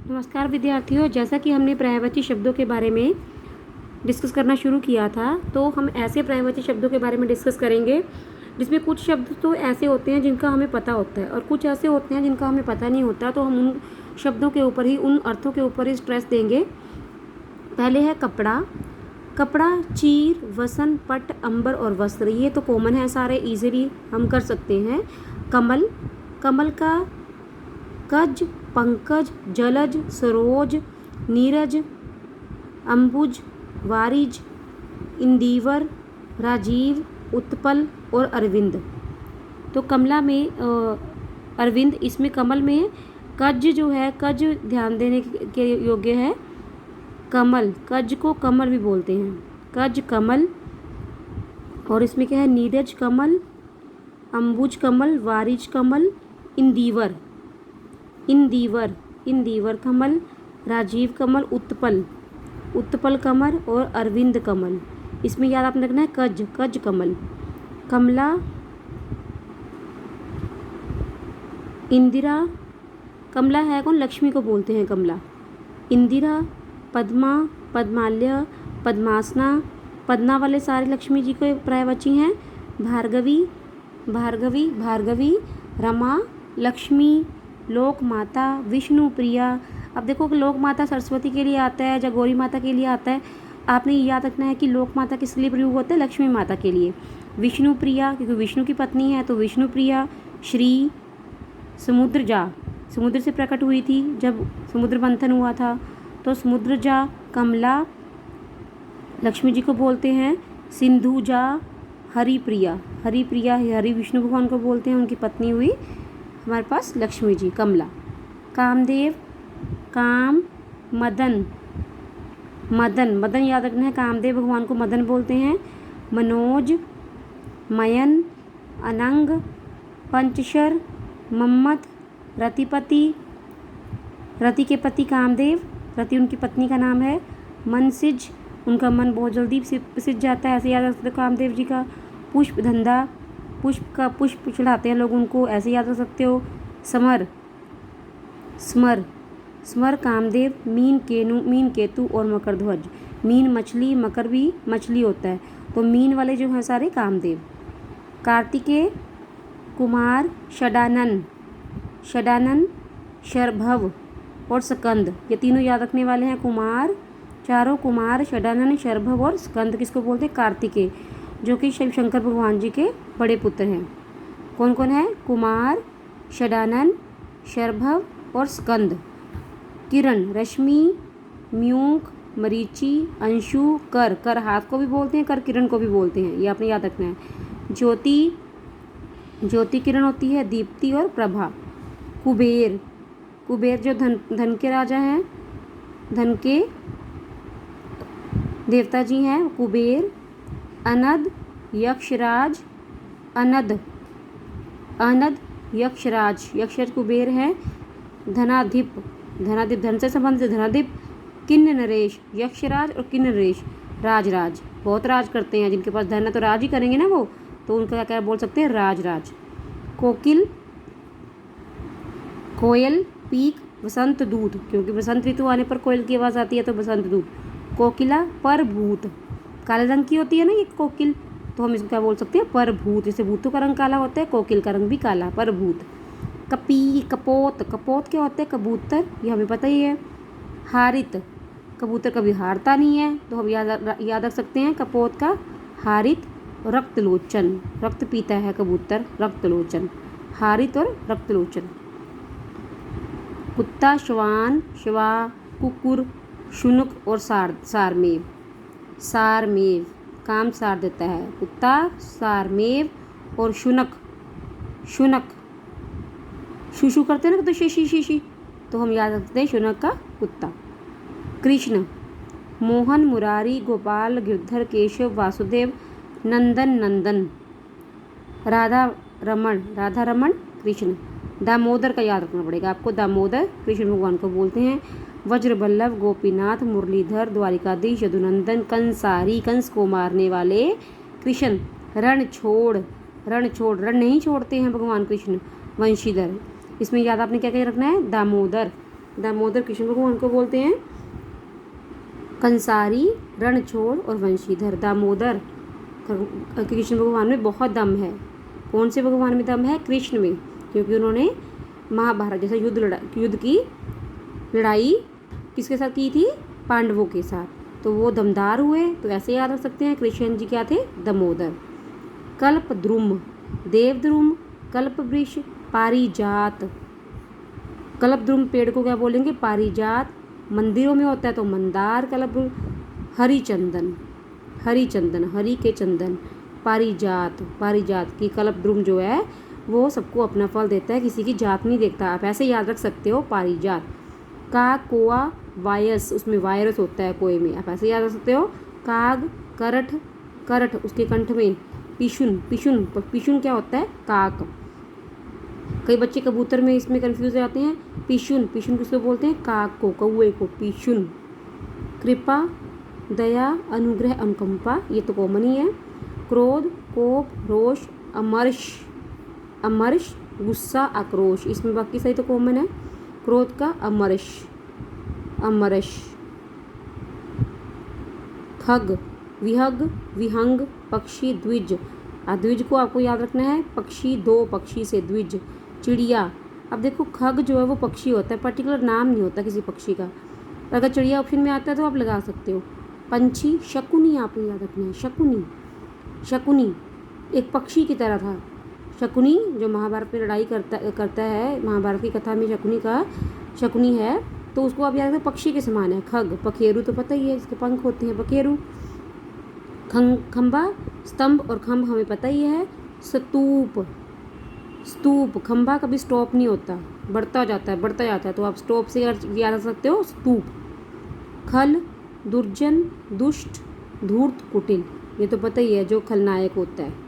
नमस्कार विद्यार्थियों, जैसा कि हमने पर्यायवाची शब्दों के बारे में डिस्कस करना शुरू किया था, तो हम ऐसे पर्यायवाची शब्दों के बारे में डिस्कस करेंगे जिसमें कुछ शब्द तो ऐसे होते हैं जिनका हमें पता होता है और कुछ ऐसे होते हैं जिनका हमें पता नहीं होता। तो हम उन शब्दों के ऊपर ही, उन अर्थों के ऊपर ही स्ट्रेस देंगे। पहले है कपड़ा। कपड़ा, चीर, वसन, पट, अंबर और वस्त्र, ये तो कॉमन है, सारे इजीली हम कर सकते हैं। कमल, कमल का कज, पंकज, जलज, सरोज, नीरज, अंबुज, वारिज, इंदिवर, राजीव, उत्पल और अरविंद। तो कमला में अरविंद, इसमें कमल में कज जो है, कज ध्यान देने के योग्य है। कमल, कज को कमल भी बोलते हैं, कज कमल। और इसमें क्या है, नीरज कमल, अंबुज कमल, वारिज कमल, इंदिवर, इंदिवर, इंदिवर कमल, राजीव कमल, उत्पल, उत्पल कमल और अरविंद कमल। इसमें याद आपने रखना है कज, कज कमल। कमला, इंदिरा, कमला है कौन, लक्ष्मी को बोलते हैं कमला। इंदिरा, पद्मा, पद्माल्य, पद्मासना, पद्मा वाले सारे लक्ष्मी जी को पर्यायवाची हैं। भार्गवी, भार्गवी, भार्गवी, रमा, लक्ष्मी, लोक माता, विष्णु प्रिया। अब देखो कि लोक माता सरस्वती के लिए आता है या गौरी माता के लिए आता है। आपने ये याद रखना है कि लोक माता किस लिए प्रयोग होता है, लक्ष्मी माता के लिए। विष्णु प्रिया, क्योंकि विष्णु की पत्नी है तो विष्णु प्रिया। श्री, समुद्र जा, समुद्र से प्रकट हुई थी जब समुद्र मंथन हुआ था, तो समुद्र जा। कमला, लक्ष्मी जी को बोलते हैं। सिंधु जा, हरि प्रिया, हरि प्रिया हरि विष्णु भगवान को बोलते हैं, उनकी पत्नी हुई हमारे पास लक्ष्मी जी, कमला। कामदेव, काम, मदन, मदन, मदन याद रखना है, कामदेव भगवान को मदन बोलते हैं। मनोज, मयन, अनंग, पंचशर, मम्मत, रतिपति, रति के पति कामदेव, रति उनकी पत्नी का नाम है। मनसिज, उनका मन बहुत जल्दी सिज जाता है, ऐसे याद रख सकते हो कामदेव जी का। पुष्प धंधा, पुष्प का पुष्प चढ़ाते हैं लोग उनको, ऐसे याद रख सकते हो। समर, स्मर, स्मर कामदेव। मीन, केनु, मीन केतु और मकर ध्वज। मीन मछली, मकर भी मछली होता है, तो मीन वाले जो हैं सारे कामदेव। कार्तिकेय, कुमार, षडानन, षडानन, शरभव और स्कंद, ये तीनों याद रखने वाले हैं। कुमार, चारों कुमार, षडानन, शरभव और स्कंद किसको बोलते हैं, कार्तिकेय, जो कि शिव शंकर भगवान जी के बड़े पुत्र हैं। कौन कौन है, कुमार, षडानन, शरभव और स्कंद। किरण, रश्मि, म्यूक, मरीचि, अंशु, कर, कर हाथ को भी बोलते हैं, कर किरण को भी बोलते हैं, ये आपने याद रखना है। ज्योति, ज्योति किरण होती है। दीप्ति और प्रभा। कुबेर, कुबेर जो धन, धन के राजा हैं, धन के देवता जी हैं, कुबेर। अनद, यक्षराज, अनद, अनद, यक्षराज, यक्षराज कुबेर है। धनाधिप, धनाधिप धन से संबंधित धनाधिप। किन्न नरेश, यक्षराज और किन्न नरेश राजराज, बहुत राज करते हैं, जिनके पास धन है तो राज ही करेंगे ना वो, तो उनका क्या क्या बोल सकते हैं, राजराज। कोकिल, कोयल, पीक, वसंत दूत, क्योंकि वसंत ऋतु आने पर कोयल की आवाज़ आती है तो वसंत दूत। कोकिला, परभूत, काले रंग की होती है ना ये कोकिल, तो हम इसको क्या बोल सकते हैं, परभूत। जैसे भूतों का रंग काला होता है, कोकिल का रंग भी काला, परभूत। कपी, कपोत, कपोत क्या होता है, कबूतर, ये हमें पता ही है। हारित, कबूतर कभी हारता नहीं है, तो हम याद रख सकते हैं कपोत का हारित। रक्तलोचन, रक्त पीता है कबूतर, रक्तलोचन। हारित और रक्तलोचन। कुत्ता, श्वान, श्वा, कुकुर, शुनक और सारमेव, सारमेव, काम सार देता है, कुत्ता, सारमेव और शुनक, शुनक, शुशु करते हैं ना तो शीशी शीशी, तो हम याद रखते हैं शुनक का कुत्ता। कृष्ण, मोहन, मुरारी, गोपाल, गिरधर, केशव, वासुदेव, नंदन, नंदन। राधा रमण, राधा रमण, कृष्ण। दामोदर का याद रखना पड़ेगा आपको, दामोदर कृष्ण भगवान को बोलते हैं। वज्रबल्लभ, गोपीनाथ, मुरलीधर, द्वारिकाधीश, यदुनंदन, कंसारी, कंस को मारने वाले कृष्ण। रण छोड़, रण छोड़, रण नहीं छोड़ते हैं भगवान कृष्ण। वंशीधर, इसमें याद आपने क्या क्या रखना है, दामोदर। दामोदर कृष्ण भगवान को बोलते हैं। कंसारी, रणछोड़ और वंशीधर। दामोदर कृष्ण भगवान में बहुत दम है। कौन से भगवान में दम है? कृष्ण में, क्योंकि उन्होंने महाभारत जैसा युद्ध की लड़ाई किसके साथ की थी? पांडवों के साथ। तो वो दमदार हुए, तो ऐसे याद रख सकते हैं। कृष्ण जी क्या थे? दामोदर। कल्पद्रुम, देवद्रुम, कल्पवृक्ष, पारिजात। कल्पद्रुम पेड़ को क्या बोलेंगे? पारिजात। मंदिरों में होता है तो मंदार, कल्पद्रुम। हरिचंदन, हरिचंदन, हरि के चंदन। पारिजात, पारिजात की कल्पद्रुम जो है वो सबको अपना फल देता है, किसी की जात नहीं देखता। आप ऐसे याद रख सकते हो, पारिजात। का कोआ वायस, उसमें वायरस होता है कोए में, आप ऐसे याद रख सकते हो। काग, करठ, करठ उसके कंठ में। पिशुन, पिशुन, पिशुन क्या होता है? काक। कई बच्चे कबूतर में इसमें कंफ्यूज हो जाते हैं। पिशुन, पिशुन किसको बोलते हैं? काक को, कौए को पिशुन। कृपा, दया, अनुग्रह, अनुकंपा, ये तो कॉमन ही है। क्रोध, कोप, रोष, अमर्ष, अमर्ष, गुस्सा, आक्रोश, इसमें बाकी सही तो कॉमन है। क्रोध का अमर्ष, अमर्ष। खग, विहग, विहंग, पक्षी, द्विज। द्विज को आपको याद रखना है, पक्षी, दो पक्षी से द्विज। चिड़िया, अब देखो खग जो है वो पक्षी होता है, पर्टिकुलर नाम नहीं होता किसी पक्षी का। अगर चिड़िया ऑप्शन में आता है तो आप लगा सकते हो। पंछी, शकुनी आपको याद रखना है। शकुनी, शकुनी एक पक्षी की तरह था। शकुनी जो महाभारत में लड़ाई करता है, महाभारत की कथा में शकुनी है, तो उसको आप याद रखें, पक्षी के समान है। खग, पखेरु तो पता ही है, इसके पंख होते हैं, पखेरु। खंबा, स्तंभ और खंभ हमें पता ही है। स्तूप, स्तूप, खंबा कभी स्टॉप नहीं होता, बढ़ता जाता है, बढ़ता जाता है, तो आप स्टॉप से याद रख सकते हो, स्तूप। खल, दुर्जन, दुष्ट, धूर्त, कुटिल, ये तो पता ही है, जो खलनायक होता है।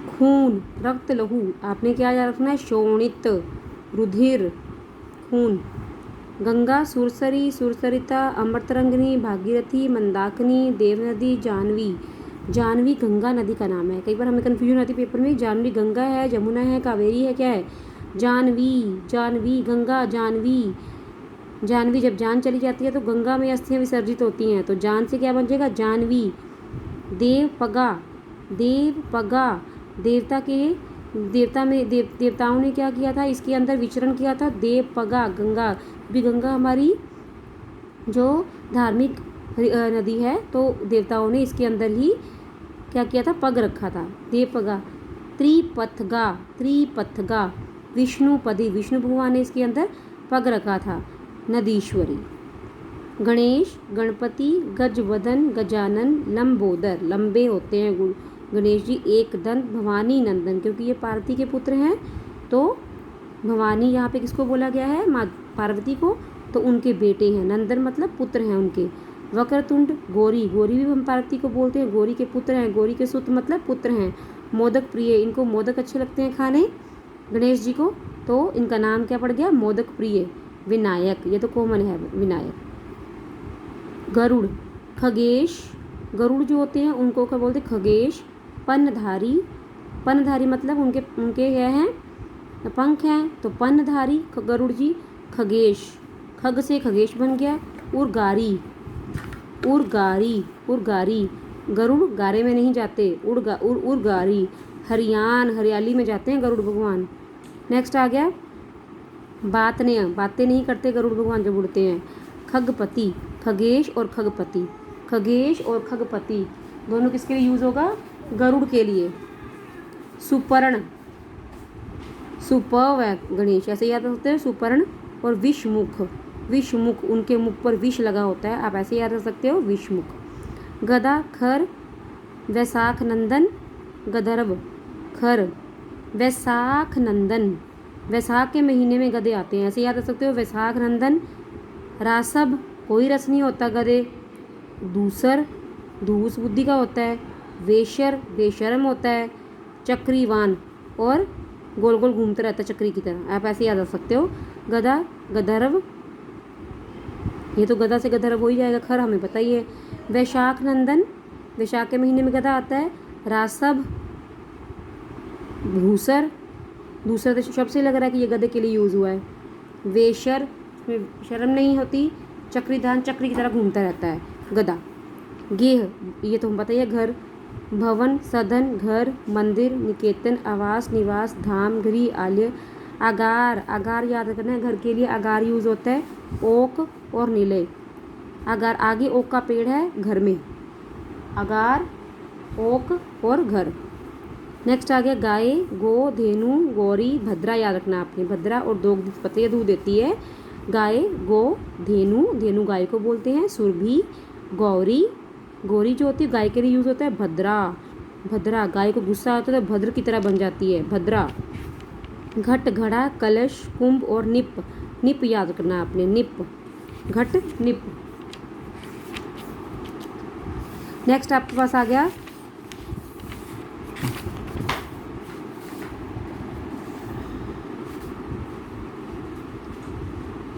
खून, रक्त, लहू, आपने क्या याद रखना है? शोणित, रुधिर, खून। गंगा, सुरसरी, सुरसरिता, अमृतरंगिनी, भागीरथी, मंदाकिनी, देवनदी, जाह्नवी। जाह्नवी गंगा नदी का नाम है। कई बार हमें कन्फ्यूजन आती है पेपर में, जाह्नवी गंगा है, जमुना है, कावेरी है, क्या है? जाह्नवी, जाह्नवी, गंगा, जाह्नवी। जाह्नवी, जब जान चली जाती है तो गंगा में अस्थियां विसर्जित होती हैं, तो जान से क्या बन जाएगा? जाह्नवी। देवपगा, देवपगा, देवताओं ने क्या किया था? इसके अंदर विचरण किया था। देवपगा, गंगा, भी गंगा हमारी जो धार्मिक नदी है, तो देवताओं ने इसके अंदर ही क्या किया था? पग रखा था। देवपगा। त्रिपथगा, त्रिपथगा, विष्णुपदी, विष्णु भगवान ने इसके अंदर पग रखा था। नदीश्वरी। गणेश, गणपति, गजवदन, गजानन, लंबोदर, लंबे होते हैं गणेश जी। एक दंत, भवानी नंदन, क्योंकि ये पार्वती के पुत्र हैं, तो भवानी यहाँ पे किसको बोला गया है? माँ पार्वती को, तो उनके बेटे हैं। नंदन मतलब पुत्र हैं उनके। वक्रतुंड, गौरी, गौरी भी हम पार्वती को बोलते हैं, गौरी के पुत्र हैं, गौरी के सुत मतलब पुत्र हैं। मोदक प्रिय, इनको मोदक अच्छे लगते हैं खाने गणेश जी को, तो इनका नाम क्या पड़ गया? मोदक प्रिय। विनायक, ये तो कॉमन है, विनायक। गरुड़, खगेश, गरुड़ जो होते हैं उनको क्या बोलते हैं? खगेश। पन्नधारी, पन्नधारी मतलब उनके क्या हैं? पंख हैं, तो पन्नधारी गरुड़ जी। खगेश, खग से खगेश बन गया। उर्गारी, उर्गारी, उर्गारी, गरुड़ गारे में नहीं जाते, उर्गारी। हरियान, हरियाली में जाते हैं गरुड़ भगवान। नेक्स्ट आ गया बातें नहीं करते गरुड़ भगवान जब उड़ते हैं। खगपति, खगेश और खगपति, खगेश और खगपति दोनों किसके लिए यूज़ होगा? गरुड़ के लिए। सुपर्ण, सुपर्व है गणेश, ऐसे याद रखते हैं, सुपर्ण। और विषमुख, विषमुख, उनके मुख पर विष लगा होता है, आप ऐसे याद रख सकते हो, विषमुख। गदा, खर, वैशाख नंदन, गधर्व, खर, वैशाख नंदन, वैशाख के महीने में गधे आते हैं, ऐसे याद रख सकते हो, वैशाख नंदन। रासब, कोई रस नहीं होता गधे। दूसर, दूस बुद्धि का होता है। वेशर, बेशर्म होता है। चक्रीवान, और गोल गोल घूमता रहता है चक्री की तरह, आप ऐसे याद रख सकते हो। गधा, गधर्व, ये तो गधा से गधर्व हो ही जाएगा, खर हमें पता ही है। वैशाख नंदन, वैशाख के महीने में गधा आता है। रासब, भूसर, दूसरा तो शब्द से लग रहा है कि ये गधे के लिए यूज़ हुआ है। वेशर, इसमें शर्म नहीं होती। चक्रीदान चक्री की तरह घूमता रहता है। गधा। गेह, ये तो हम बताइए घर। भवन, सदन, घर, मंदिर, निकेतन, आवास, निवास, धाम, गृह, आलय। आगार, आगार याद रखना है, घर के लिए आगार यूज़ होता है। ओक और नीले। आगार आगे ओक का पेड़ है, घर में। आगार, ओक और घर। नेक्स्ट आ गया गाय, गो, धेनु, गौरी, भद्रा याद रखना आपने। भद्रा और दो पते ये दूध देती है। गाय, गो, धेनु, धेनु गाय को बोलते हैं। सुरभि, गौरी, गौरी जो होती है गाय के लिए यूज़ होता है। भद्रा, भद्रा गाय को गुस्सा आता है तो भद्र की तरह बन जाती है, भद्रा। घट, घड़ा, कलश, कुंभ और निप। निप याद रखना आपने, निप, घट, निप। नेक्स्ट आपके पास आ गया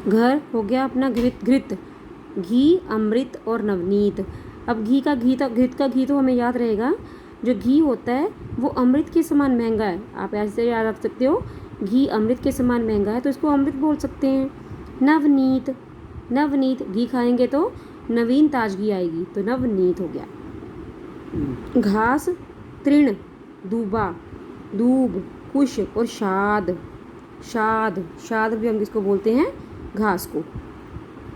घर, हो गया अपना घृत, घृत, घी, अमृत और नवनीत। अब घी का घी तो घृत का घी तो हमें याद रहेगा। जो घी होता है वो अमृत के समान महंगा है, आप ऐसे याद रख सकते हो। घी अमृत के समान महंगा है तो इसको अमृत बोल सकते हैं। नवनीत, नवनीत घी खाएंगे तो नवीन ताजगी आएगी, तो नवनीत हो गया। घास, तृण, दूबा, दूब, कुश और शाद। शाद, शाद भी हम किसको बोलते हैं, घास को।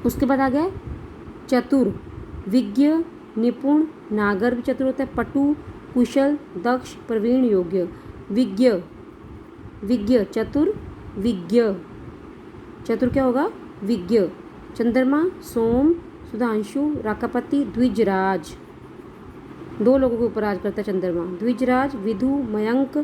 उसके बाद आ गया चतुर, विज्ञ, निपुण, नागर भी चतुर होता है। पटु, कुशल, दक्ष, प्रवीण, योग्य। विज्ञ, विज्ञ, चतुर, विज्ञ। चतुर क्या होगा, विज्ञ। चंद्रमा, सोम, सुधांशु, राकापति, द्विजराज। दो लोगों के ऊपर राज करता है चंद्रमा। द्विजराज, विधु, मयंक,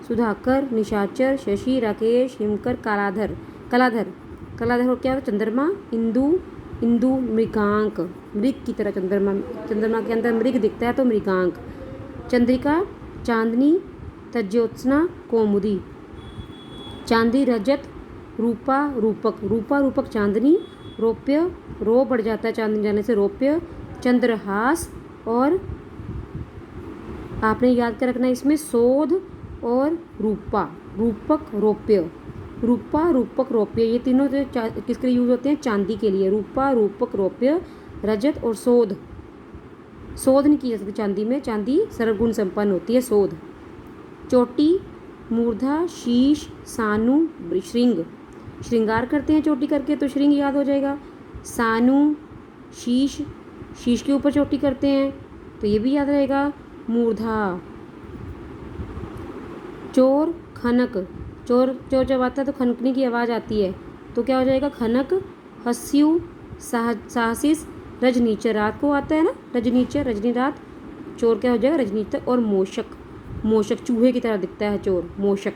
सुधाकर, निशाचर, शशि, राकेश, हिमकर, कालाधर। कलाधर, कलाधर क्या होता है, चंद्रमा। इंदु, इंदु, मृगांक, मृग की तरह चंद्रमा, चंद्रमा के अंदर मृग दिखता है तो मृगांक। चंद्रिका, चांदनी, तज्ज्योत्सना, कौमुदी। चांदी, रजत, रूपा, रूपक। रूपा, रूपक, चांदनी। रौप्य, रो बढ़ जाता है चांदनी जाने से, रौप्य। चंद्रहास और आपने याद कर रखना इसमें शोध और रूपा, रूपक, रौप्य। रूपा, रूपक, रौप्य ये तीनों किसके लिए यूज होते हैं, चांदी के लिए। रूपा, रूपक, रौप्य, रजत और शोध। शोध नहीं की जा सकती चांदी में, चांदी सर्वगुण संपन्न होती है, शोध। चोटी, मूर्धा, शीश, सानु, श्रृंग। श्रृंगार करते हैं चोटी करके तो श्रृंग याद हो जाएगा। सानु, शीश, शीश के ऊपर चोटी करते हैं तो ये भी याद रहेगा। मूर्धा। चोर, खनक, चोर चोर जब आता है तो खनकने की आवाज़ आती है तो क्या हो जाएगा, खनक। हस्यु, साहसिस, रजनीचर, रात को आता है ना रजनीचर, रजनी रात। चोर क्या हो जाएगा, रजनीचर। और मोशक, मोशक चूहे की तरह दिखता है चोर, मोशक।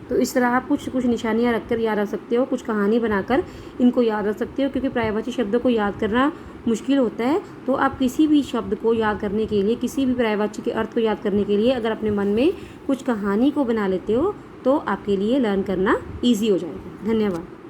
तो इस तरह आप कुछ कुछ निशानियाँ रखकर याद रख सकते हो, कुछ कहानी बनाकर इनको याद रख सकते हो। क्योंकि पर्यायवाची शब्दों को याद करना मुश्किल होता है तो आप किसी भी शब्द को याद करने के लिए, किसी भी पर्यायवाची के अर्थ को याद करने के लिए अगर अपने मन में कुछ कहानी को बना लेते हो तो आपके लिए लर्न करना ईजी हो जाएगा। धन्यवाद।